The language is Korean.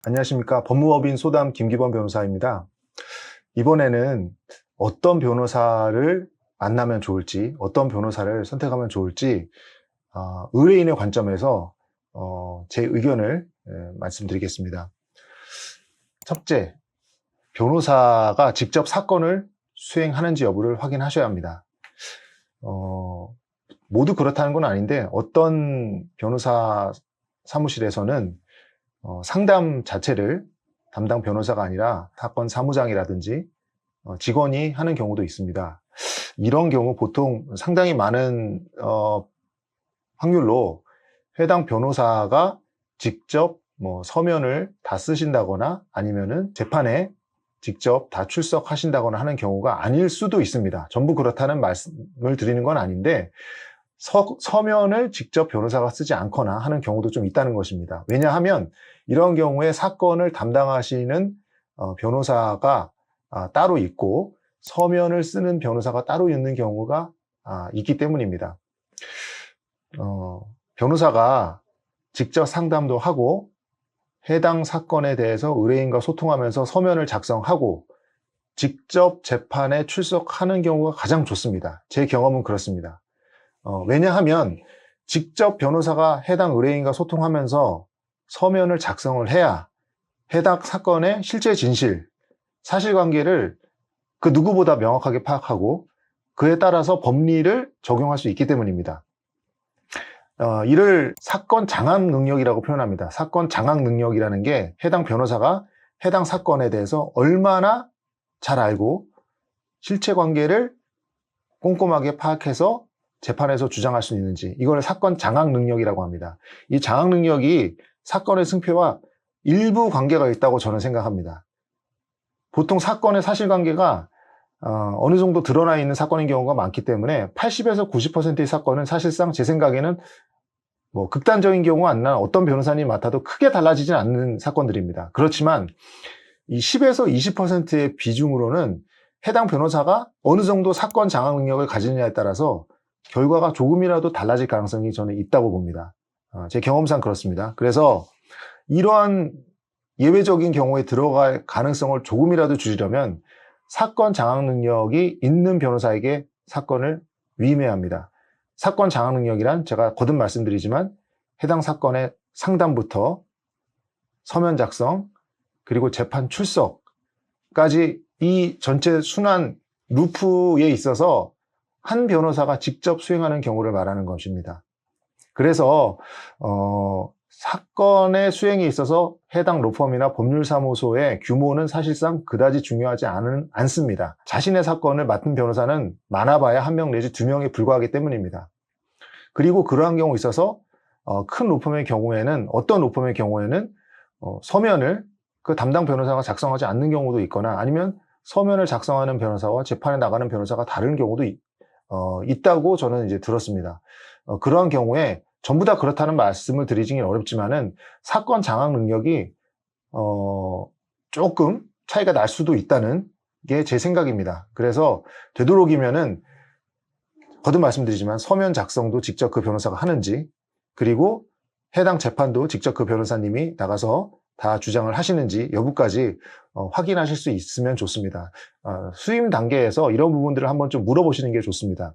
안녕하십니까. 법무법인 소담 김기범 변호사입니다. 이번에는 어떤 변호사를 만나면 좋을지, 어떤 변호사를 선택하면 좋을지 의뢰인의 관점에서 제 의견을 말씀드리겠습니다. 첫째, 변호사가 직접 사건을 수행하는지 여부를 확인하셔야 합니다. 모두 그렇다는 건 아닌데 어떤 변호사 사무실에서는 상담 자체를 담당 변호사가 아니라 사건 사무장이라든지 직원이 하는 경우도 있습니다. 이런 경우 보통 상당히 많은 확률로 해당 변호사가 직접 서면을 다 쓰신다거나 아니면은 재판에 직접 다 출석하신다거나 하는 경우가 아닐 수도 있습니다. 전부 그렇다는 말씀을 드리는 건 아닌데 서면을 직접 변호사가 쓰지 않거나 하는 경우도 좀 있다는 것입니다. 왜냐하면 이런 경우에 사건을 담당하시는 변호사가 따로 있고 서면을 쓰는 변호사가 따로 있는 경우가 있기 때문입니다. 변호사가 직접 상담도 하고 해당 사건에 대해서 의뢰인과 소통하면서 서면을 작성하고 직접 재판에 출석하는 경우가 가장 좋습니다. 제 경험은 그렇습니다. 왜냐하면 직접 변호사가 해당 의뢰인과 소통하면서 서면을 작성을 해야 해당 사건의 실제 진실, 사실관계를 그 누구보다 명확하게 파악하고 그에 따라서 법리를 적용할 수 있기 때문입니다. 이를 사건 장악 능력이라고 표현합니다. 사건 장악 능력이라는 게 해당 변호사가 해당 사건에 대해서 얼마나 잘 알고 실체 관계를 꼼꼼하게 파악해서 재판에서 주장할 수 있는지, 이걸 사건 장악 능력이라고 합니다. 이 장악 능력이 사건의 승패와 일부 관계가 있다고 저는 생각합니다. 보통 사건의 사실관계가 어느 정도 드러나 있는 사건인 경우가 많기 때문에 80에서 90%의 사건은 사실상 제 생각에는 극단적인 경우가 안 나 어떤 변호사님 맡아도 크게 달라지진 않는 사건들입니다. 그렇지만 이 10에서 20%의 비중으로는 해당 변호사가 어느 정도 사건 장악 능력을 가지느냐에 따라서 결과가 조금이라도 달라질 가능성이 저는 있다고 봅니다. 제 경험상 그렇습니다. 그래서 이러한 예외적인 경우에 들어갈 가능성을 조금이라도 줄이려면 사건 장악 능력이 있는 변호사에게 사건을 위임해야 합니다. 사건 장악 능력이란 제가 거듭 말씀드리지만 해당 사건의 상담부터 서면 작성 그리고 재판 출석까지 이 전체 순환 루프에 있어서 한 변호사가 직접 수행하는 경우를 말하는 것입니다. 그래서 사건의 수행에 있어서 해당 로펌이나 법률사무소의 규모는 사실상 그다지 중요하지 않습니다. 자신의 사건을 맡은 변호사는 많아봐야 1명 내지 2명에 불과하기 때문입니다. 그리고 그러한 경우에 있어서 큰 로펌의 경우에는 어떤 로펌의 경우에는 서면을 그 담당 변호사가 작성하지 않는 경우도 있거나 아니면 서면을 작성하는 변호사와 재판에 나가는 변호사가 다른 경우도 있다고 저는 이제 들었습니다. 그러한 경우에 전부 다 그렇다는 말씀을 드리기는 어렵지만은 사건 장악 능력이 조금 차이가 날 수도 있다는 게 제 생각입니다. 그래서 되도록이면은 거듭 말씀드리지만 서면 작성도 직접 그 변호사가 하는지 그리고 해당 재판도 직접 그 변호사님이 나가서 다 주장을 하시는지 여부까지 확인하실 수 있으면 좋습니다. 수임 단계에서 이런 부분들을 한번 좀 물어보시는 게 좋습니다.